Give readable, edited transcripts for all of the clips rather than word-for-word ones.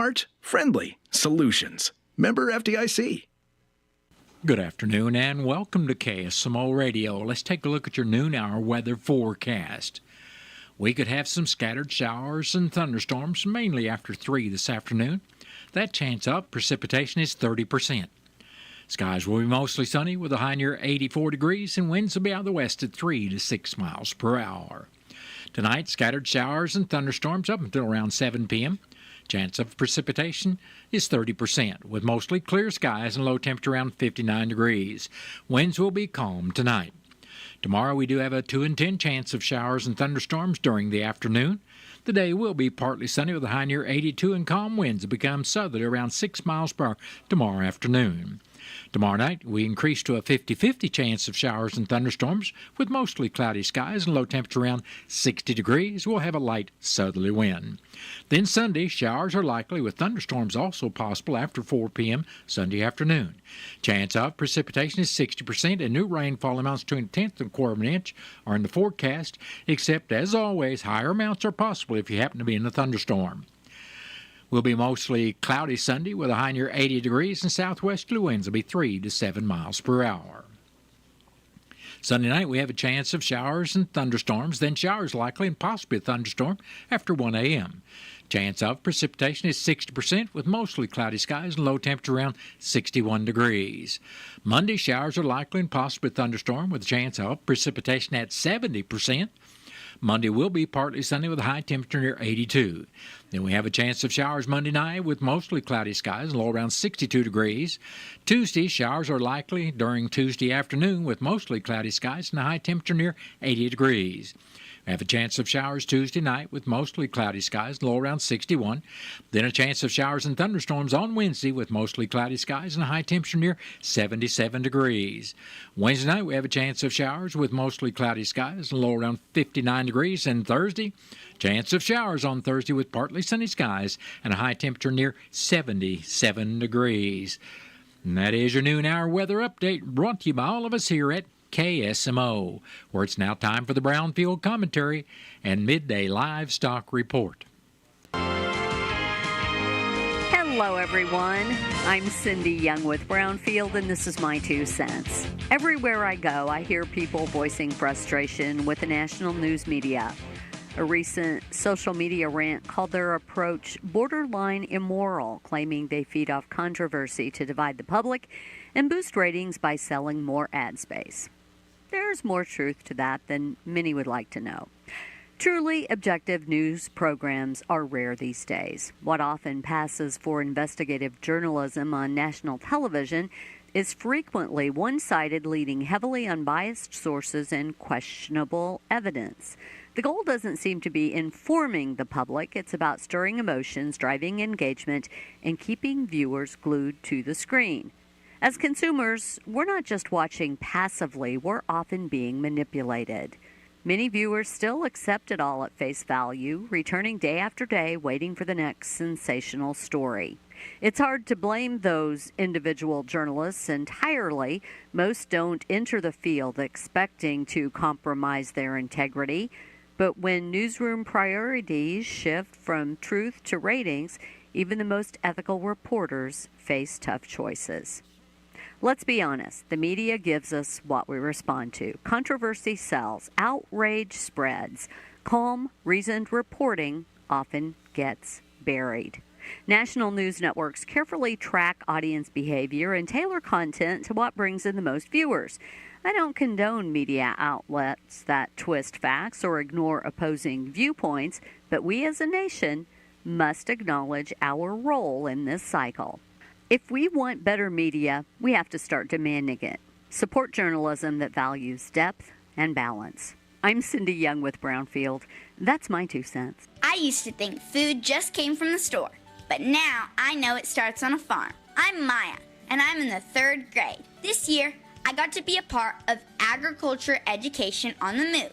Smart-friendly solutions. Member FDIC. Good afternoon and welcome to KSMO Radio. Let's take a look at your noon hour weather forecast. We could have some scattered showers and thunderstorms, mainly after 3 this afternoon. That chance of precipitation is 30%. Skies will be mostly sunny with a high near 84 degrees and winds will be out of the west at 3 to 6 miles per hour. Tonight, scattered showers and thunderstorms up until around 7 p.m. Chance of precipitation is 30%, with mostly clear skies and low temperature around 59 degrees. Winds will be calm tonight. Tomorrow we do have a 2 in 10 chance of showers and thunderstorms during the afternoon. The day will be partly sunny with a high near 82 and calm winds that become southerly around 6 miles per hour tomorrow afternoon. Tomorrow night, we increase to a 50-50 chance of showers and thunderstorms with mostly cloudy skies and low temperature around 60 degrees. We'll have a light southerly wind. Then Sunday, showers are likely with thunderstorms also possible after 4 p.m. Sunday afternoon. Chance of precipitation is 60% and new rainfall amounts between a tenth and a quarter of an inch are in the forecast, except as always, higher amounts are possible if you happen to be in a thunderstorm. Will be mostly cloudy Sunday with a high near 80 degrees and southwesterly winds will be 3 to 7 miles per hour. Sunday night we have a chance of showers and thunderstorms, then showers likely and possibly a thunderstorm after 1 a.m. Chance of precipitation is 60% with mostly cloudy skies and low temperature around 61 degrees. Monday showers are likely and possibly a thunderstorm with a chance of precipitation at 70%. Monday will be partly sunny with a high temperature near 82. Then we have a chance of showers Monday night with mostly cloudy skies and low around 62 degrees. Tuesday, showers are likely during Tuesday afternoon with mostly cloudy skies and a high temperature near 80 degrees. We have a chance of showers Tuesday night with mostly cloudy skies, low around 61. Then a chance of showers and thunderstorms on Wednesday with mostly cloudy skies and a high temperature near 77 degrees. Wednesday night we have a chance of showers with mostly cloudy skies and low around 59 degrees. And Thursday, chance of showers on Thursday with partly sunny skies and a high temperature near 77 degrees. And that is your noon hour weather update brought to you by all of us here at KSMO, where it's now time for the Brownfield Commentary and Midday Livestock Report. Hello, everyone. I'm Cindy Young with Brownfield, and this is my 2 cents. Everywhere I go, I hear people voicing frustration with the national news media. A recent social media rant called their approach borderline immoral, claiming they feed off controversy to divide the public and boost ratings by selling more ad space. There's more truth to that than many would like to know. Truly objective news programs are rare these days. What often passes for investigative journalism on national television is frequently one-sided, leading heavily unbiased sources and questionable evidence. The goal doesn't seem to be informing the public. It's about stirring emotions, driving engagement, and keeping viewers glued to the screen. As consumers, we're not just watching passively, we're often being manipulated. Many viewers still accept it all at face value, returning day after day, waiting for the next sensational story. It's hard to blame those individual journalists entirely. Most don't enter the field expecting to compromise their integrity. But when newsroom priorities shift from truth to ratings, even the most ethical reporters face tough choices. Let's be honest, the media gives us what we respond to. Controversy sells, outrage spreads. Calm, reasoned reporting often gets buried. National news networks carefully track audience behavior and tailor content to what brings in the most viewers. I don't condone media outlets that twist facts or ignore opposing viewpoints, but we as a nation must acknowledge our role in this cycle. If we want better media, we have to start demanding it. Support journalism that values depth and balance. I'm Cindy Young with Brownfield. That's my 2 cents. I used to think food just came from the store, but now I know it starts on a farm. I'm Maya, and I'm in the 3rd grade. This year, I got to be a part of Agriculture Education on the Move,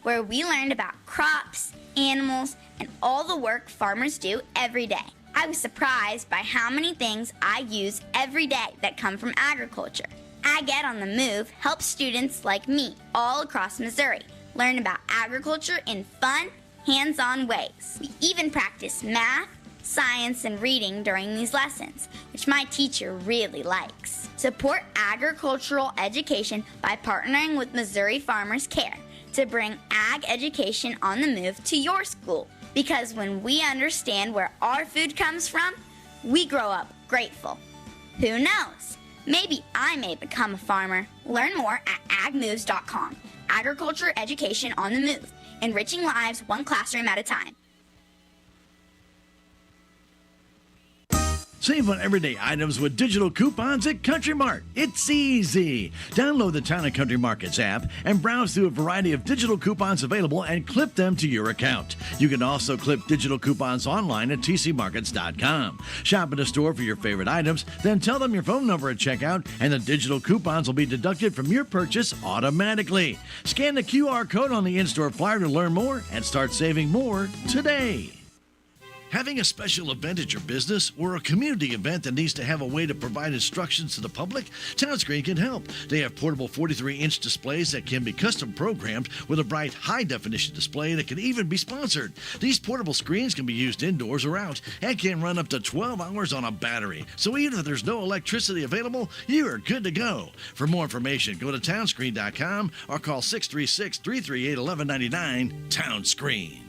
where we learned about crops, animals, and all the work farmers do every day. I was surprised by how many things I use every day that come from agriculture. Ag Ed on the Move helps students like me all across Missouri learn about agriculture in fun, hands-on ways. We even practice math, science, and reading during these lessons, which my teacher really likes. Support agricultural education by partnering with Missouri Farmers Care to bring ag education on the move to your school. Because when we understand where our food comes from, we grow up grateful. Who knows? Maybe I may become a farmer. Learn more at agmoves.com. Agriculture education on the move, enriching lives one classroom at a time. Save on everyday items with digital coupons at Country Mart. It's easy. Download the Town & Country Markets app and browse through a variety of digital coupons available and clip them to your account. You can also clip digital coupons online at tcmarkets.com. Shop at a store for your favorite items, then tell them your phone number at checkout, and the digital coupons will be deducted from your purchase automatically. Scan the QR code on the in-store flyer to learn more and start saving more today. Having a special event at your business or a community event that needs to have a way to provide instructions to the public? TownScreen can help. They have portable 43-inch displays that can be custom programmed with a bright, high-definition display that can even be sponsored. These portable screens can be used indoors or out and can run up to 12 hours on a battery. So even if there's no electricity available, you are good to go. For more information, go to townscreen.com or call 636-338-1199. TownScreen.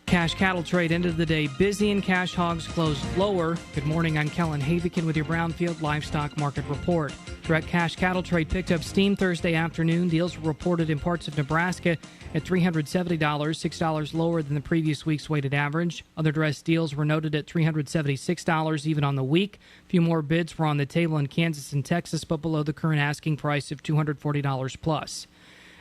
Cash cattle trade ended the day busy and cash hogs closed lower. Good morning, I'm Kellen Havikin with your Brownfield Livestock Market Report. Direct cash cattle trade picked up steam Thursday afternoon. Deals were reported in parts of Nebraska at $370, $6 lower than the previous week's weighted average. Other dress deals were noted at $376 even on the week. A few more bids were on the table in Kansas and Texas, but below the current asking price of $240 plus.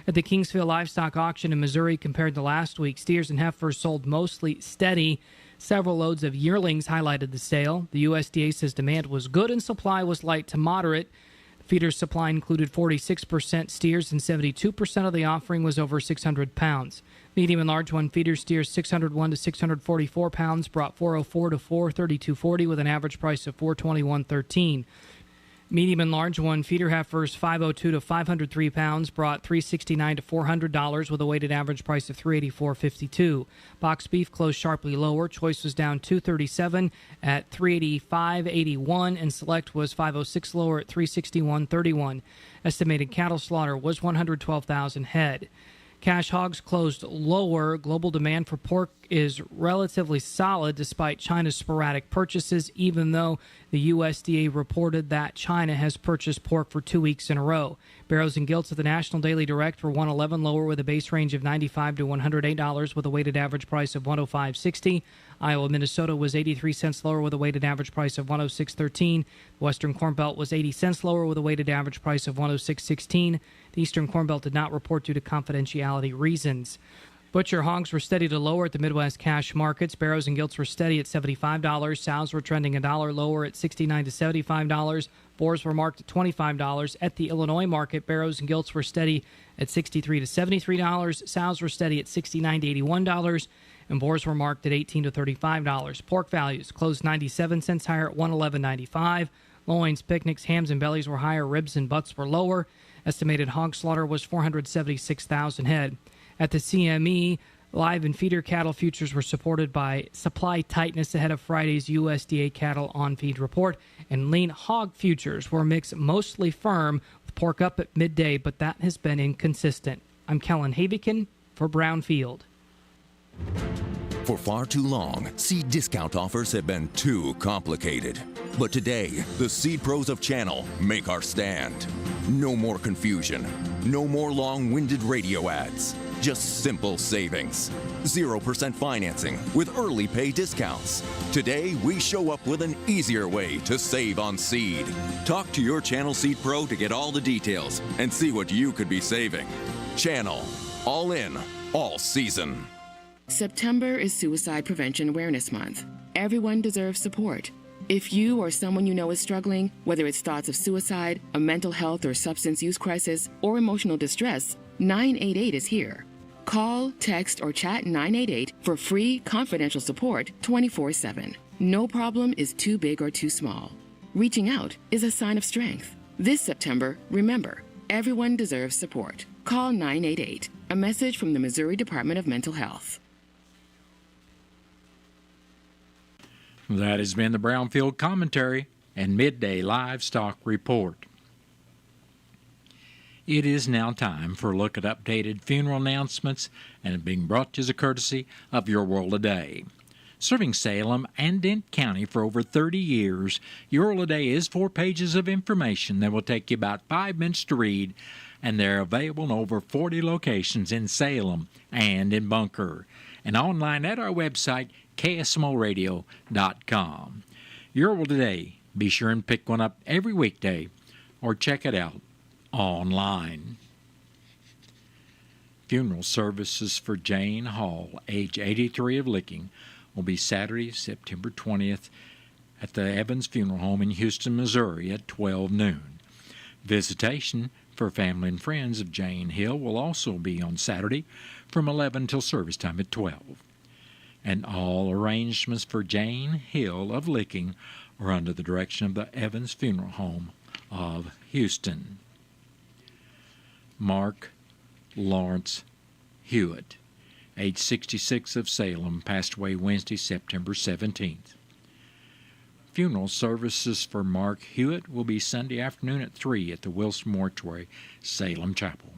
At the Kingsville Livestock Auction in Missouri, compared to last week, steers and heifers sold mostly steady. Several loads of yearlings highlighted the sale. The USDA says demand was good and supply was light to moderate. Feeders supply included 46% steers and 72% of the offering was over 600 pounds. Medium and large one feeder steers 601 to 644 pounds brought 404 to 432.40 with an average price of 421.13. Medium and large one feeder heifers 502 to 503 pounds brought $369 to $400 with a weighted average price of $384.52. Box beef closed sharply lower. Choice was down $237 at $385.81 and select was $506 lower at $361.31. Estimated cattle slaughter was 112,000 head. Cash hogs closed lower. Global demand for pork is relatively solid despite China's sporadic purchases, even though the USDA reported that China has purchased pork for 2 weeks in a row. Barrows and Gilts at the National Daily Direct were 111 lower with a base range of $95 to $108 with a weighted average price of $105.60. Iowa, Minnesota was 83 cents lower with a weighted average price of $106.13. The Western Corn Belt was 80 cents lower with a weighted average price of $106.16. The Eastern Corn Belt did not report due to confidentiality reasons. Butcher hogs were steady to lower at the Midwest cash markets. Barrows and Gilts were steady at $75. Sows were trending $1 lower at $69 to $75. Boars were marked at $25. At the Illinois market, Barrows and Gilts were steady at $63 to $73. Sows were steady at $69 to $81. And boars were marked at $18 to $35. Pork values closed 97 cents higher at $111.95. Loins, picnics, hams, and bellies were higher. Ribs and butts were lower. Estimated hog slaughter was 476,000 head. At the CME, live and feeder cattle futures were supported by supply tightness ahead of Friday's USDA cattle on-feed report, and lean hog futures were mixed mostly firm, with pork up at midday, but that has been inconsistent. I'm Kellen Havikin for Brownfield. For far too long, seed discount offers have been too complicated. But today, the Seed Pros of Channel make our stand. No more confusion. No more long-winded radio ads. Just simple savings. 0% financing with early pay discounts. Today, we show up with an easier way to save on seed. Talk to your Channel Seed Pro to get all the details and see what you could be saving. Channel. All in. All season. September is Suicide Prevention Awareness Month. Everyone deserves support. If you or someone you know is struggling, whether it's thoughts of suicide, a mental health or substance use crisis, or emotional distress, 988 is here. Call, text, or chat 988 for free, confidential support 24/7. No problem is too big or too small. Reaching out is a sign of strength. This September, remember, everyone deserves support. Call 988. A message from the Missouri Department of Mental Health. That has been the Brownfield Commentary and Midday Livestock Report. It is now time for a look at updated funeral announcements, and being brought to you as a courtesy of Your World Today. Serving Salem and Dent County for over 30 years, Your World Today is 4 pages of information that will take you about 5 minutes to read, and they're available in over 40 locations in Salem and in Bunker, and online at our website, KSMOradio.com. Your World Today. Be sure and pick one up every weekday or check it out online. Funeral services for Jane Hall, age 83 of Licking, will be Saturday, September 20th at the Evans Funeral Home in Houston, Missouri at 12 noon. Visitation for family and friends of Jane Hill will also be on Saturday from 11 till service time at 12. And all arrangements for Jane Hill of Licking are under the direction of the Evans Funeral Home of Houston. Mark Lawrence Hewitt, age 66 of Salem, passed away Wednesday, September 17th. Funeral services for Mark Hewitt will be Sunday afternoon at 3 at the Wilson Mortuary, Salem Chapel.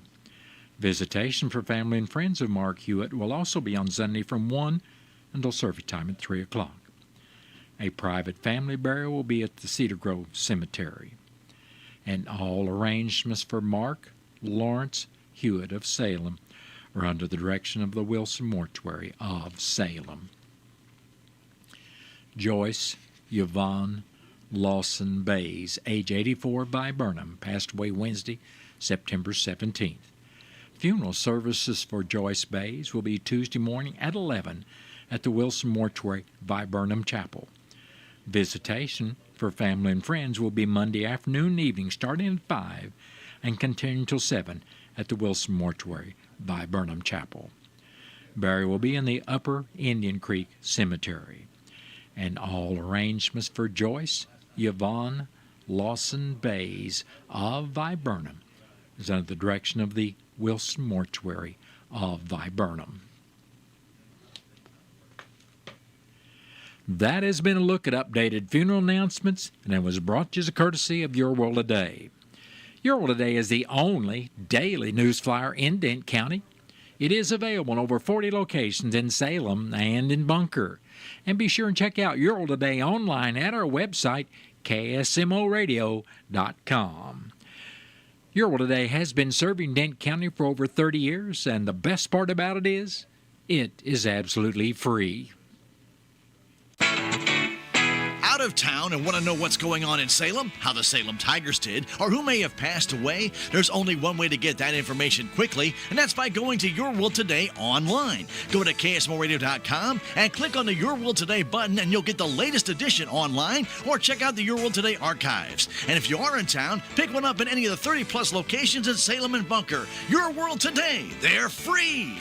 Visitation for family and friends of Mark Hewitt will also be on Sunday from 1 until service time at 3 o'clock. A private family burial will be at the Cedar Grove Cemetery. And all arrangements for Mark Lawrence Hewitt of Salem are under the direction of the Wilson Mortuary of Salem. Joyce Yvonne Lawson Bays, age 84 by Burnham, passed away Wednesday, September 17th. Funeral services for Joyce Bays will be Tuesday morning at 11 at the Wilson Mortuary by Burnham Chapel. Visitation for family and friends will be Monday afternoon and evening starting at 5 and continuing until 7 at the Wilson Mortuary by Burnham Chapel. Burial will be in the Upper Indian Creek Cemetery. And all arrangements for Joyce Yvonne Lawson Bays of Viburnum is under the direction of the Wilson Mortuary of Viburnum. That has been a look at updated funeral announcements, and it was brought to you as a courtesy of Your World Today. Your World Today is the only daily news flyer in Dent County. It is available in over 40 locations in Salem and in Bunker. And be sure and check out Your World Today online at our website, KSMOradio.com. Your World Today has been serving Dent County for over 30 years, and the best part about it is absolutely free. Out of town and want to know what's going on in Salem, how the Salem Tigers did, or who may have passed away? There's only one way to get that information quickly, and that's by going to Your World Today online. Go to KSMOradio.com and click on the Your World Today button, and you'll get the latest edition online, or check out the Your World Today archives. And if you are in town, pick one up in any of the 30-plus locations in Salem and Bunker. Your World Today, they're free!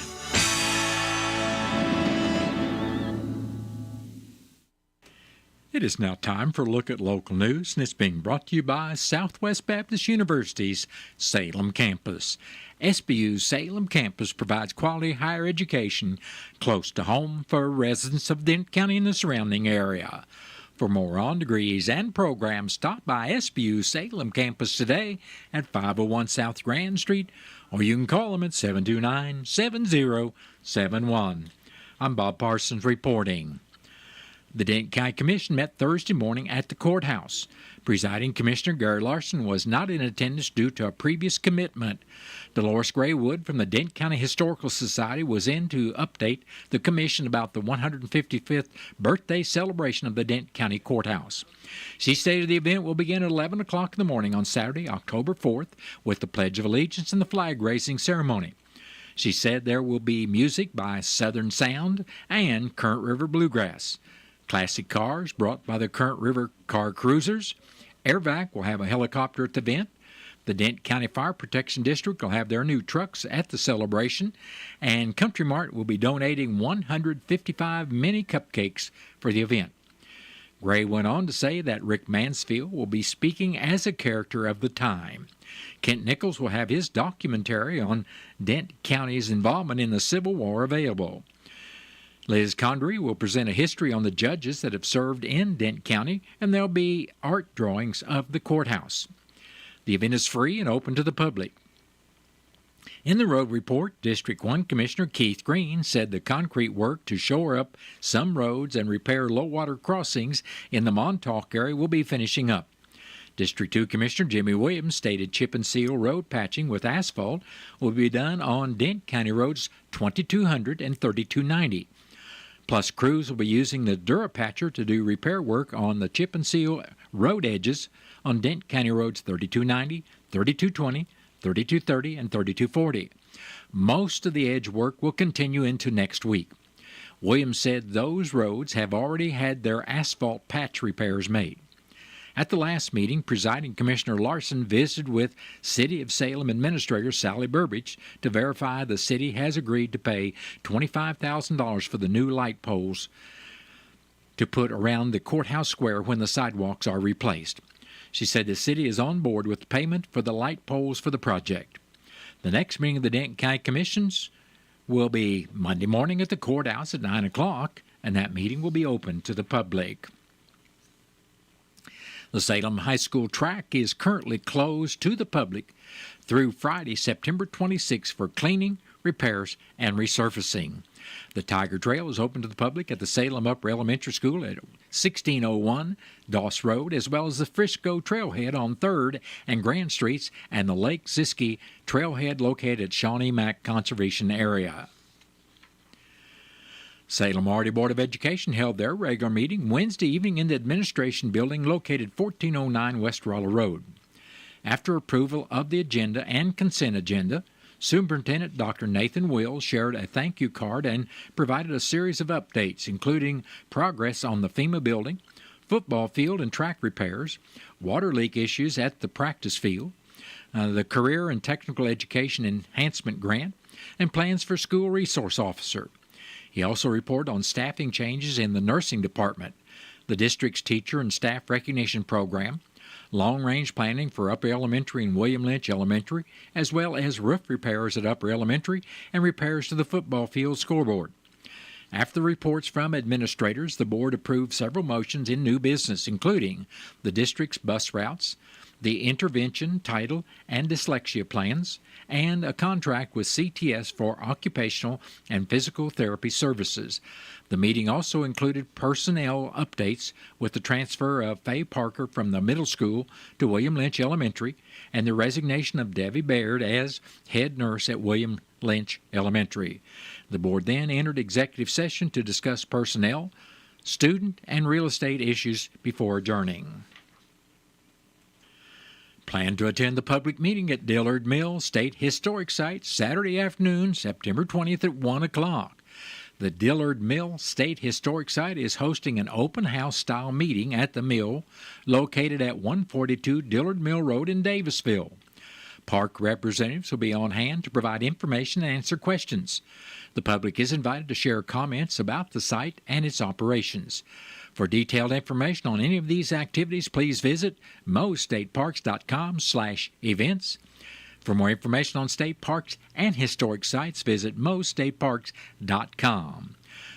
It is now time for a look at local news, and it's being brought to you by Southwest Baptist University's Salem campus. SBU's Salem campus provides quality higher education close to home for residents of Dent County and the surrounding area. For more on degrees and programs, stop by SBU's Salem campus today at 501 South Grand Street, or you can call them at 729-7071. I'm Bob Parsons reporting. The Dent County Commission met Thursday morning at the courthouse. Presiding Commissioner Gary Larson was not in attendance due to a previous commitment. Dolores Graywood from the Dent County Historical Society was in to update the commission about the 155th birthday celebration of the Dent County Courthouse. She stated the event will begin at 11 o'clock in the morning on Saturday, October 4th, with the Pledge of Allegiance and the flag raising ceremony. She said there will be music by Southern Sound and Current River Bluegrass. Classic cars brought by the Current River Car Cruisers. Airvac will have a helicopter at the event. The Dent County Fire Protection District will have their new trucks at the celebration. And Country Mart will be donating 155 mini cupcakes for the event. Gray went on to say that Rick Mansfield will be speaking as a character of the time. Kent Nichols will have his documentary on Dent County's involvement in the Civil War available. Liz Condry will present a history on the judges that have served in Dent County, and there'll be art drawings of the courthouse. The event is free and open to the public. In the road report, District 1 Commissioner Keith Green said the concrete work to shore up some roads and repair low-water crossings in the Montauk area will be finishing up. District 2 Commissioner Jimmy Williams stated chip and seal road patching with asphalt will be done on Dent County roads 2200 and 3290. Plus, crews will be using the Durapatcher to do repair work on the chip and seal road edges on Dent County roads 3290, 3220, 3230, and 3240. Most of the edge work will continue into next week. Williams said those roads have already had their asphalt patch repairs made. At the last meeting, Presiding Commissioner Larson visited with City of Salem Administrator Sally Burbidge to verify the city has agreed to pay $25,000 for the new light poles to put around the courthouse square when the sidewalks are replaced. She said the city is on board with the payment for the light poles for the project. The next meeting of the Dent County Commissions will be Monday morning at the courthouse at 9 o'clock, and that meeting will be open to the public. The Salem High School track is currently closed to the public through Friday, September 26 for cleaning, repairs, and resurfacing. The Tiger Trail is open to the public at the Salem Upper Elementary School at 1601 Doss Road, as well as the Frisco Trailhead on 3rd and Grand Streets and the Lake Ziski Trailhead located at Shawnee Mack Conservation Area. Salem Arty Board of Education held their regular meeting Wednesday evening in the Administration Building located 1409 West Rolla Road. After approval of the agenda and consent agenda, Superintendent Dr. Nathan Wills shared a thank you card and provided a series of updates, including progress on the FEMA building, football field and track repairs, water leak issues at the practice field, the Career and Technical Education Enhancement Grant, and plans for school resource officer. He also reported on staffing changes in the nursing department, the district's teacher and staff recognition program, long-range planning for Upper Elementary and William Lynch Elementary, as well as roof repairs at Upper Elementary and repairs to the football field scoreboard. After reports from administrators, the board approved several motions in new business, including the district's bus routes, the intervention, title, and dyslexia plans, and a contract with CTS for occupational and physical therapy services. The meeting also included personnel updates with the transfer of Faye Parker from the middle school to William Lynch Elementary and the resignation of Debbie Baird as head nurse at William Lynch Elementary. The board then entered executive session to discuss personnel, student, and real estate issues before adjourning. Plan to attend the public meeting at Dillard Mill State Historic Site Saturday afternoon, September 20th at 1 o'clock. The Dillard Mill State Historic Site is hosting an open house style meeting at the mill located at 142 Dillard Mill Road in Davisville. Park representatives will be on hand to provide information and answer questions. The public is invited to share comments about the site and its operations. For detailed information on any of these activities, please visit mostateparks.com/events. For more information on state parks and historic sites, visit mostateparks.com.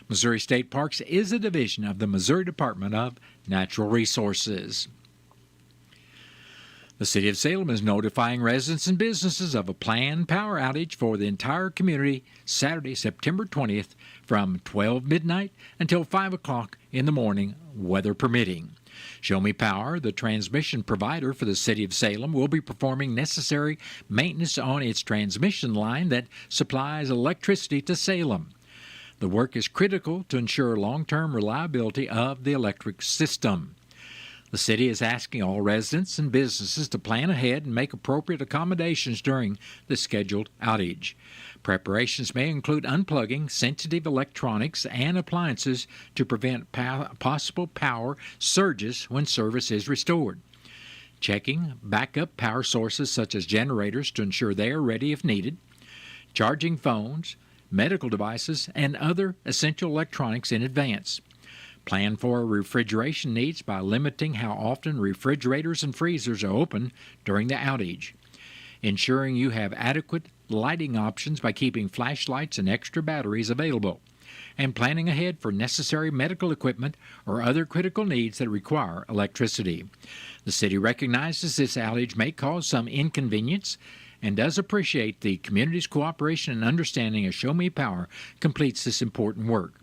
Missouri State Parks is a division of the Missouri Department of Natural Resources. The City of Salem is notifying residents and businesses of a planned power outage for the entire community Saturday, September 20th from 12 midnight until 5 o'clock in the morning, weather permitting. Show Me Power, the transmission provider for the City of Salem, will be performing necessary maintenance on its transmission line that supplies electricity to Salem. The work is critical to ensure long-term reliability of the electric system. The city is asking all residents and businesses to plan ahead and make appropriate accommodations during the scheduled outage. Preparations may include unplugging sensitive electronics and appliances to prevent possible power surges when service is restored. Checking backup power sources such as generators to ensure they are ready if needed. Charging phones, medical devices, and other essential electronics in advance. Plan for refrigeration needs by limiting how often refrigerators and freezers are open during the outage. Ensuring you have adequate lighting options by keeping flashlights and extra batteries available. and planning ahead for necessary medical equipment or other critical needs that require electricity. The city recognizes this outage may cause some inconvenience and does appreciate the community's cooperation and understanding as Show Me Power completes this important work.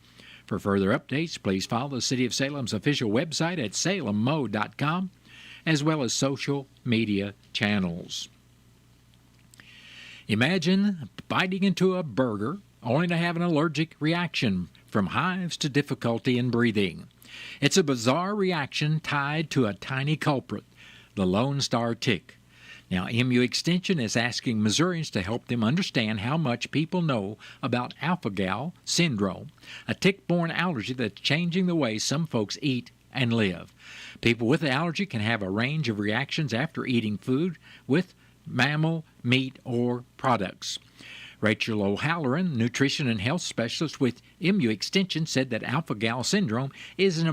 For further updates, please follow the City of Salem's official website at salemo.com, as well as social media channels. Imagine biting into a burger only to have an allergic reaction, from hives to difficulty in breathing. It's a bizarre reaction tied to a tiny culprit, the Lone Star tick. Now, MU Extension is asking Missourians to help them understand how much people know about alpha-gal syndrome, a tick-borne allergy that's changing the way some folks eat and live. People with the allergy can have a range of reactions after eating food with mammal, meat, or products. Rachel O'Halloran, nutrition and health specialist with MU Extension, said that alpha-gal syndrome is an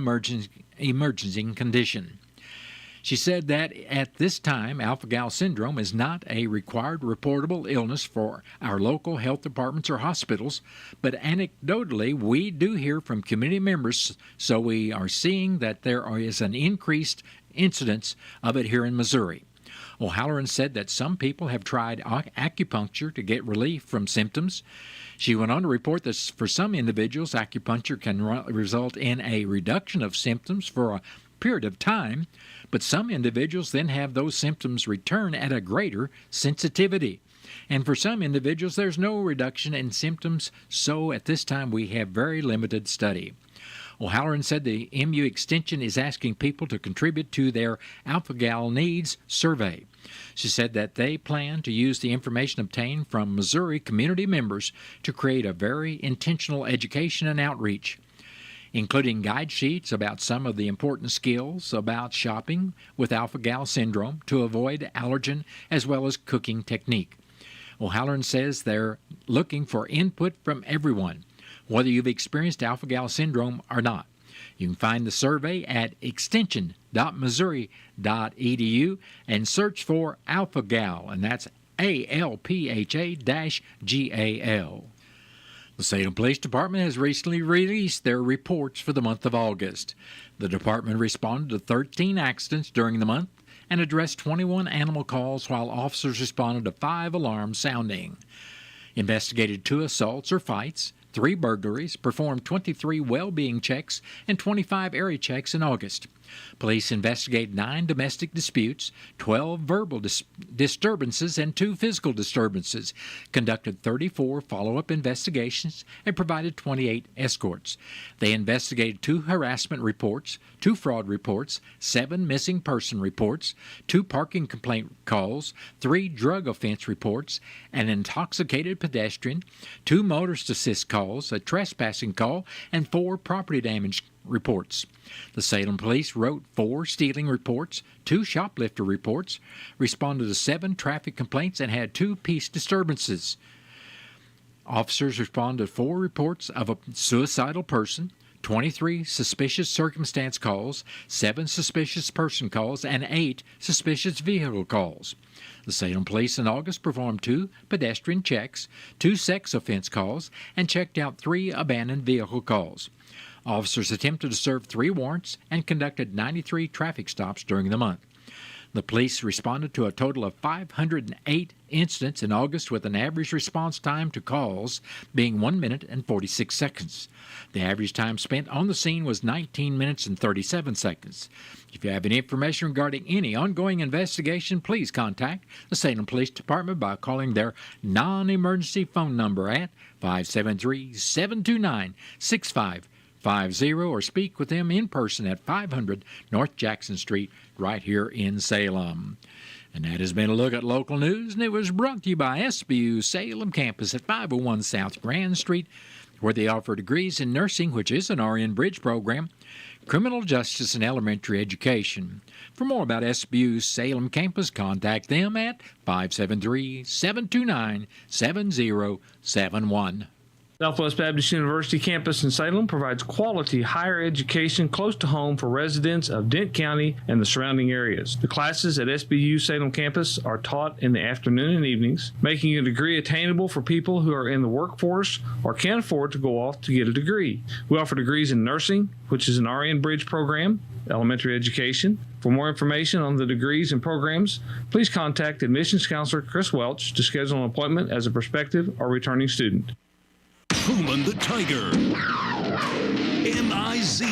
emerging condition. She said that at this time, alpha-gal syndrome is not a required reportable illness for our local health departments or hospitals, but anecdotally, we do hear from community members, so we are seeing that there is an increased incidence of it here in Missouri. O'Halloran said that some people have tried acupuncture to get relief from symptoms. She went on to report that for some individuals, acupuncture can result in a reduction of symptoms for a period of time, but some individuals then have those symptoms return at a greater sensitivity. And for some individuals, there's no reduction in symptoms, so at this time we have very limited study. O'Halloran said the MU Extension is asking people to contribute to their alpha-gal needs survey. She said that they plan to use the information obtained from Missouri community members to create a very intentional education and outreach, including guide sheets about some of the important skills about shopping with alpha-gal syndrome to avoid allergen, as well as cooking technique. O'Halloran says they're looking for input from everyone, whether you've experienced alpha-gal syndrome or not. You can find the survey at extension.missouri.edu and search for alpha-gal, and that's ALPHA-GAL. The Salem Police Department has recently released their reports for the month of August. The department responded to 13 accidents during the month and addressed 21 animal calls, while officers responded to 5 alarms sounding, investigated 2 assaults or fights, 3 burglaries, performed 23 well-being checks, and 25 area checks in August. Police investigated 9 domestic disputes, 12 verbal disturbances, and 2 physical disturbances, conducted 34 follow-up investigations, and provided 28 escorts. They investigated 2 harassment reports, 2 fraud reports, 7 missing person reports, 2 parking complaint calls, 3 drug offense reports, an intoxicated pedestrian, 2 motorist assist calls, a trespassing call, and 4 property damage reports. The Salem Police wrote 4 stealing reports, 2 shoplifter reports, responded to 7 traffic complaints, and had 2 peace disturbances. Officers responded to 4 reports of a suicidal person, 23 suspicious circumstance calls, 7 suspicious person calls, and 8 suspicious vehicle calls. The Salem Police in August performed 2 pedestrian checks, 2 sex offense calls, and checked out 3 abandoned vehicle calls. Officers attempted to serve 3 warrants and conducted 93 traffic stops during the month. The police responded to a total of 508 incidents in August, with an average response time to calls being 1 minute and 46 seconds. The average time spent on the scene was 19 minutes and 37 seconds. If you have any information regarding any ongoing investigation, please contact the Salem Police Department by calling their non-emergency phone number at 573-729-6550, or speak with them in person at 500 North Jackson Street, right here in Salem. And that has been a look at local news, and it was brought to you by SBU Salem Campus at 501 South Grand Street, where they offer degrees in nursing, which is an RN Bridge program, criminal justice, and elementary education. For more about SBU's Salem Campus, contact them at 573-729-7071. Southwest Baptist University campus in Salem provides quality higher education close to home for residents of Dent County and the surrounding areas. The classes at SBU Salem campus are taught in the afternoon and evenings, making a degree attainable for people who are in the workforce or can't afford to go off to get a degree. We offer degrees in nursing, which is an RN Bridge program, elementary education. For more information on the degrees and programs, please contact admissions counselor Chris Welch to schedule an appointment as a prospective or returning student. Truman the Tiger. M-I-Z.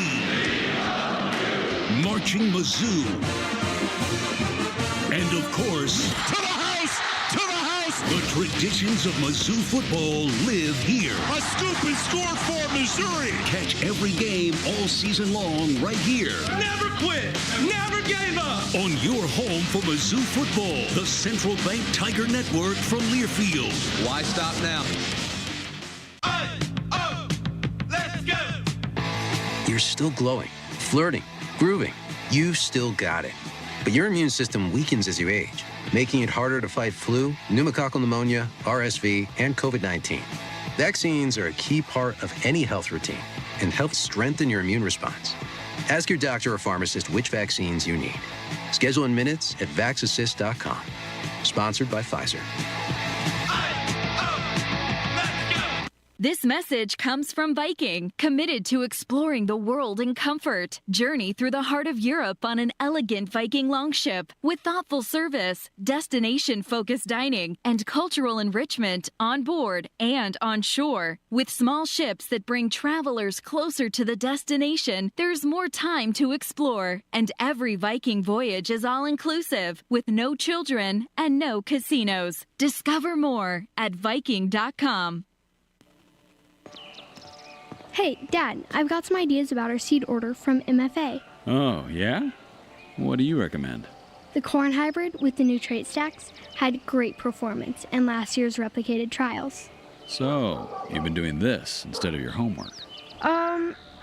Marching Mizzou. And of course, to the house! To the house! The traditions of Mizzou football live here. A scoop and score for Missouri. Catch every game all season long right here. Never quit. Never gave up. On your home for Mizzou football, the Central Bank Tiger Network from Learfield. Why stop now? You're still glowing, flirting, grooving. You've still got it. But your immune system weakens as you age, making it harder to fight flu, pneumococcal pneumonia, RSV, and COVID-19. Vaccines are a key part of any health routine and help strengthen your immune response. Ask your doctor or pharmacist which vaccines you need. Schedule in minutes at vaxassist.com. Sponsored by Pfizer. This message comes from Viking, committed to exploring the world in comfort. Journey through the heart of Europe on an elegant Viking longship with thoughtful service, destination-focused dining, and cultural enrichment on board and on shore. With small ships that bring travelers closer to the destination, there's more time to explore. And every Viking voyage is all-inclusive, with no children and no casinos. Discover more at Viking.com. Hey, Dad, I've got some ideas about our seed order from MFA. Oh, yeah? What do you recommend? The corn hybrid with the new trait stacks had great performance in last year's replicated trials. So, you've been doing this instead of your homework.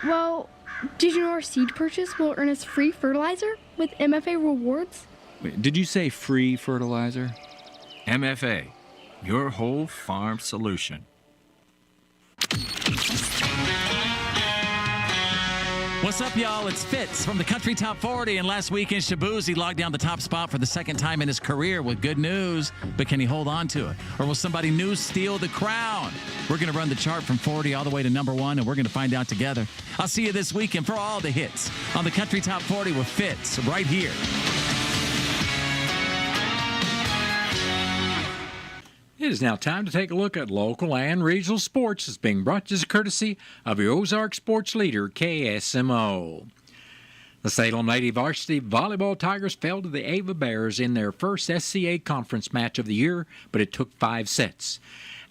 Well, did you know our seed purchase will earn us free fertilizer with MFA rewards? Wait, did you say free fertilizer? MFA, your whole farm solution. What's up, y'all? It's Fitz from the Country Top 40, and last week in Shaboozey logged down the top spot for the second time in his career with good news, but can he hold on to it? Or will somebody new steal the crown? We're going to run the chart from 40 all the way to number 1, and we're going to find out together. I'll see you this weekend for all the hits on the Country Top 40 with Fitz right here. It is now time to take a look at local and regional sports. It's being brought to you as a courtesy of your Ozark sports leader, KSMO. The Salem Lady Varsity Volleyball Tigers fell to the Ava Bears in their first SCA conference match of the year, but it took 5 sets.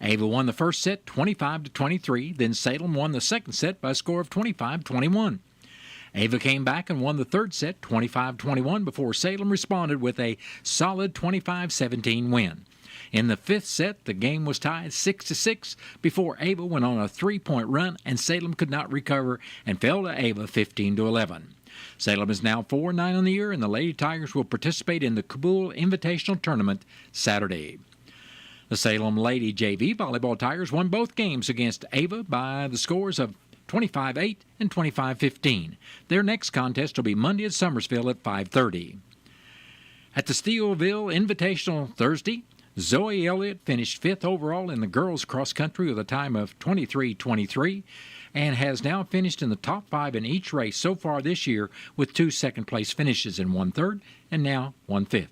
Ava won the first set 25-23, then Salem won the second set by a score of 25-21. Ava came back and won the third set 25-21 before Salem responded with a solid 25-17 win. In the fifth set, the game was tied 6-6 before Ava went on a 3-point run and Salem could not recover and fell to Ava 15-11. Salem is now 4-9 on the year, and the Lady Tigers will participate in the Kabul Invitational Tournament Saturday. The Salem Lady JV Volleyball Tigers won both games against Ava by the scores of 25-8 and 25-15. Their next contest will be Monday at Summersville at 5:30. At the Steelville Invitational Thursday, Zoe Elliott finished 5th overall in the girls cross country with a time of 23-23 and has now finished in the top 5 in each race so far this year with 2 second-place finishes in 1/3 and now 1/5.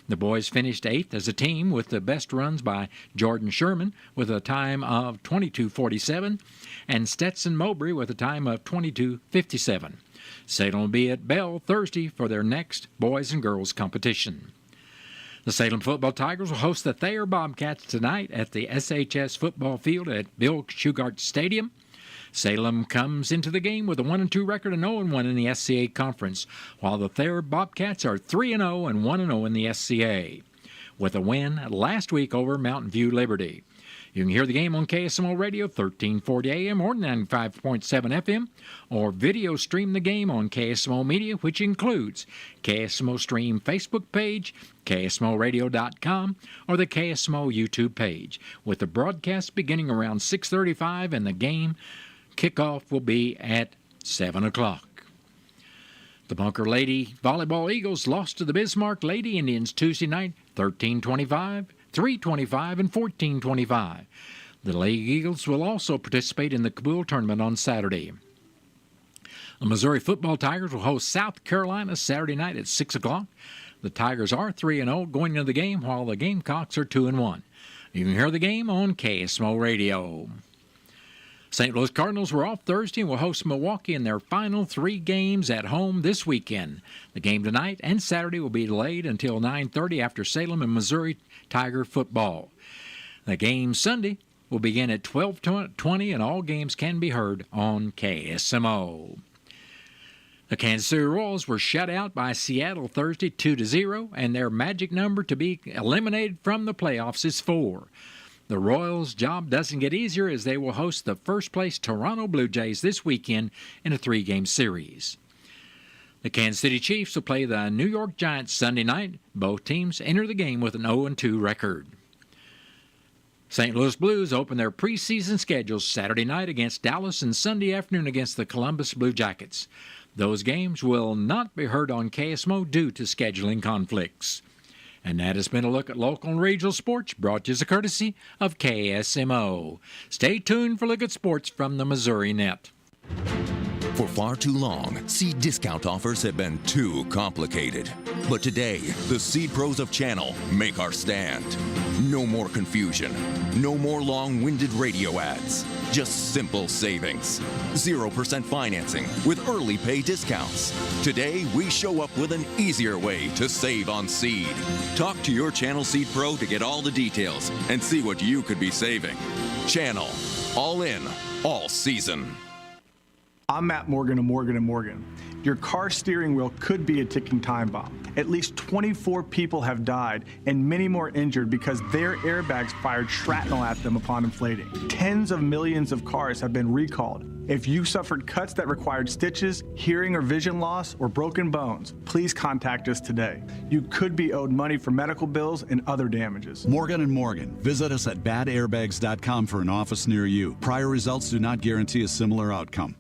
The boys finished 8th as a team with the best runs by Jordan Sherman with a time of 22:47 and Stetson Mowbray with a time of 22:57. Salem will be at Bell Thursday for their next boys and girls competition. The Salem Football Tigers will host the Thayer Bobcats tonight at the SHS football field at Bill Shugart Stadium. Salem comes into the game with a 1-2 record and 0-1 in the SCA Conference, while the Thayer Bobcats are 3-0 and 1-0 in the SCA, with a win last week over Mountain View Liberty. You can hear the game on KSMO Radio, 1340 AM or 95.7 FM, or video stream the game on KSMO Media, which includes KSMO Stream Facebook page, KSMORadio.com, or the KSMO YouTube page, with the broadcast beginning around 6:35 and the game kickoff will be at 7 o'clock. The Bunker Lady Volleyball Eagles lost to the Bismarck Lady Indians Tuesday night, 13-25, 3-25, and 14-25. The Lady Eagles will also participate in the Kabul tournament on Saturday. The Missouri Football Tigers will host South Carolina Saturday night at 6 o'clock. The Tigers are 3-0 going into the game, while the Gamecocks are 2-1. You can hear the game on KSMO Radio. St. Louis Cardinals were off Thursday and will host Milwaukee in their final 3 games at home this weekend. The game tonight and Saturday will be delayed until 9:30 after Salem and Missouri Tiger football. The game Sunday will begin at 12:20 and all games can be heard on KSMO. The Kansas City Royals were shut out by Seattle Thursday 2-0, and their magic number to be eliminated from the playoffs is 4. The Royals' job doesn't get easier as they will host the first-place Toronto Blue Jays this weekend in a 3-game series. The Kansas City Chiefs will play the New York Giants Sunday night. Both teams enter the game with an 0-2 record. St. Louis Blues open their preseason schedules Saturday night against Dallas and Sunday afternoon against the Columbus Blue Jackets. Those games will not be heard on KSMO due to scheduling conflicts. And that has been a look at local and regional sports brought to you as a courtesy of KSMO. Stay tuned for a look at sports from the Missouri Net. For far too long, seed discount offers have been too complicated. But today, the Seed Pros of Channel make our stand. No more confusion. No more long-winded radio ads. Just simple savings. 0% financing with early pay discounts. Today, we show up with an easier way to save on seed. Talk to your Channel Seed Pro to get all the details and see what you could be saving. Channel. All in. All season. I'm Matt Morgan of Morgan & Morgan. Your car steering wheel could be a ticking time bomb. At least 24 people have died and many more injured because their airbags fired shrapnel at them upon inflating. Tens of millions of cars have been recalled. If you suffered cuts that required stitches, hearing or vision loss, or broken bones, please contact us today. You could be owed money for medical bills and other damages. Morgan & Morgan. Visit us at badairbags.com for an office near you. Prior results do not guarantee a similar outcome.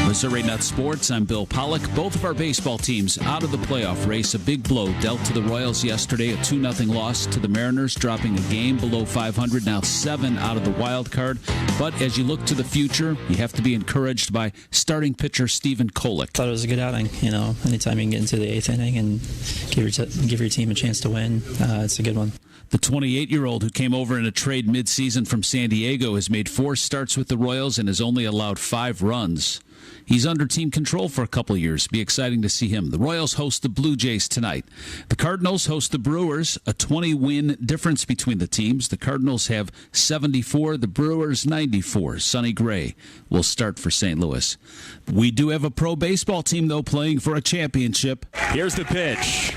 Missouri Nut Sports, I'm Bill Pollock. Both of our baseball teams out of the playoff race. A big blow dealt to the Royals yesterday, a 2-0 loss to the Mariners, dropping a game below 500, now 7 out of the wild card. But as you look to the future, you have to be encouraged by starting pitcher Stephen Kolek. Thought it was a good outing. You know, anytime you can get into the 8th inning and give your team a chance to win, it's a good one. The 28-year-old who came over in a trade midseason from San Diego has made 4 starts with the Royals and has only allowed 5 runs. He's under team control for a couple of years. Be exciting to see him. The Royals host the Blue Jays tonight. The Cardinals host the Brewers, a 20-win difference between the teams. The Cardinals have 74, the Brewers 94. Sonny Gray will start for St. Louis. We do have a pro baseball team, though, playing for a championship. Here's the pitch.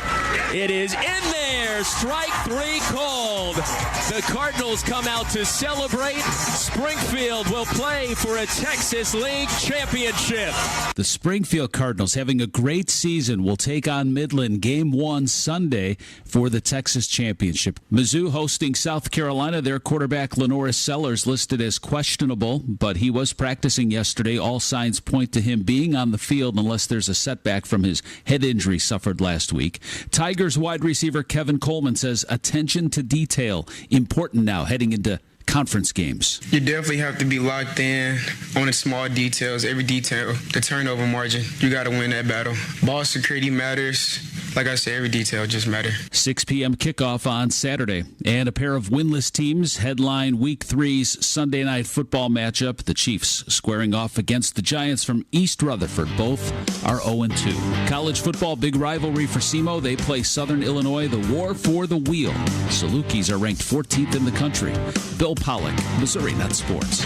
It is in there. Strike 3 called. The Cardinals come out to celebrate. Springfield will play for a Texas League championship. The Springfield Cardinals, having a great season, will take on Midland Game 1 Sunday for the Texas Championship. Mizzou hosting South Carolina. Their quarterback Lenoris Sellers listed as questionable, but he was practicing yesterday. All signs point to him being on the field unless there's a setback from his head injury suffered last week. Tigers wide receiver Kevin Coleman says attention to detail important now heading into conference games. You definitely have to be locked in on the small details, every detail, the turnover margin. You got to win that battle. Ball security matters. Like I said, every detail just matters. 6 p.m. kickoff on Saturday. And a pair of winless teams headline Week 3's Sunday night football matchup. The Chiefs squaring off against the Giants from East Rutherford. Both are 0-2. College football, big rivalry for SEMO. They play Southern Illinois, the war for the wheel. Salukis are ranked 14th in the country. Bill Pollock, Missouri Nut Sports.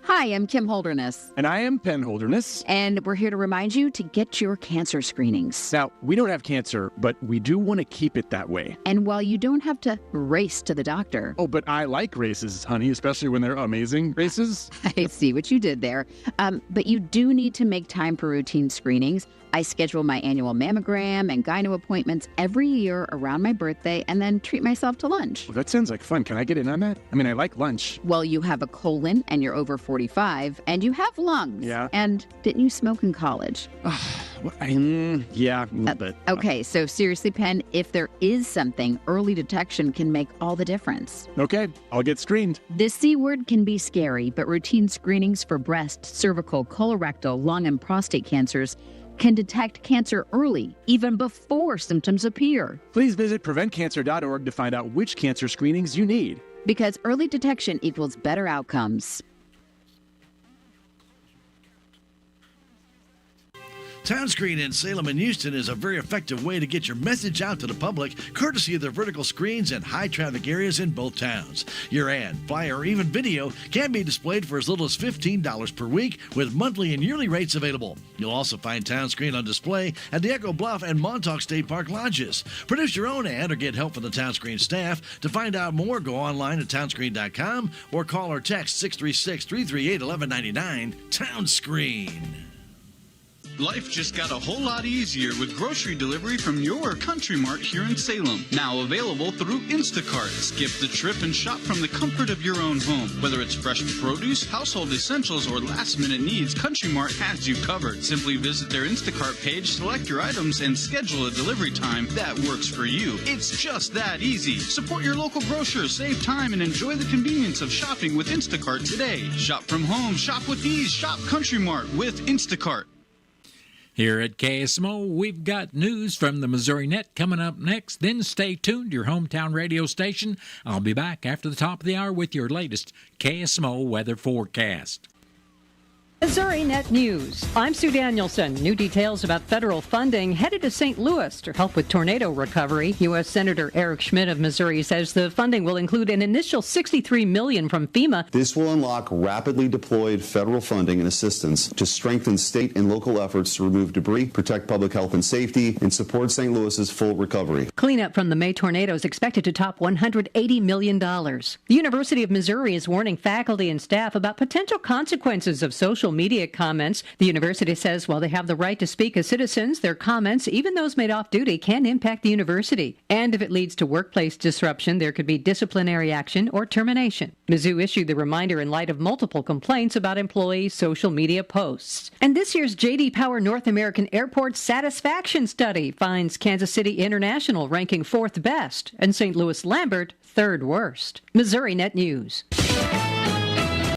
Hi, Hi, I'm Kim Holderness. And I am Penn Holderness. And we're here to remind you to get your cancer screenings. Now, we don't have cancer, but we do want to keep it that way. And while you don't have to race to the doctor. Oh, but I like races, honey, especially when they're amazing races. I see what you did there. But you do need to make time for routine screenings. I schedule my annual mammogram and gyno appointments every year around my birthday and then treat myself to lunch. Well, that sounds like fun. Can I get in on that? I mean, I like lunch. Well, you have a colon and you're over 45 and you have lungs. Yeah. And didn't you smoke in college? Yeah, a little bit. Okay, so seriously, Penn, if there is something, early detection can make all the difference. Okay, I'll get screened. This C word can be scary, but routine screenings for breast, cervical, colorectal, lung, and prostate cancers can detect cancer early, even before symptoms appear. Please visit preventcancer.org to find out which cancer screenings you need. Because early detection equals better outcomes. TownScreen in Salem and Houston is a very effective way to get your message out to the public, courtesy of their vertical screens in high-traffic areas in both towns. Your ad, flyer, or even video can be displayed for as little as $15 per week with monthly and yearly rates available. You'll also find TownScreen on display at the Echo Bluff and Montauk State Park lodges. Produce your own ad or get help from the TownScreen staff. To find out more, go online at townscreen.com or call or text 636-338-1199. TownScreen. Life just got a whole lot easier with grocery delivery from your Country Mart here in Salem. Now available through Instacart. Skip the trip and shop from the comfort of your own home. Whether it's fresh produce, household essentials, or last-minute needs, Country Mart has you covered. Simply visit their Instacart page, select your items, and schedule a delivery time that works for you. It's just that easy. Support your local grocer, save time, and enjoy the convenience of shopping with Instacart today. Shop from home, shop with ease, shop Country Mart with Instacart. Here at KSMO, we've got news from the Missouri Net coming up next. Then stay tuned to your hometown radio station. I'll be back after the top of the hour with your latest KSMO weather forecast. Missouri Net News. I'm Sue Danielson. New details about federal funding headed to St. Louis to help with tornado recovery. U.S. Senator Eric Schmidt of Missouri says the funding will include an initial $63 million from FEMA. This will unlock rapidly deployed federal funding and assistance to strengthen state and local efforts to remove debris, protect public health and safety, and support St. Louis's full recovery. Cleanup from the May tornado is expected to top $180 million. The University of Missouri is warning faculty and staff about potential consequences of social media comments. The university says while they have the right to speak as citizens, their comments, even those made off duty, can impact the university. And if it leads to workplace disruption, there could be disciplinary action or termination. Mizzou issued the reminder in light of multiple complaints about employees' social media posts. And this year's J.D. Power North American Airport Satisfaction Study finds Kansas City International ranking 4th best and St. Louis Lambert 3rd worst. Missouri Net News.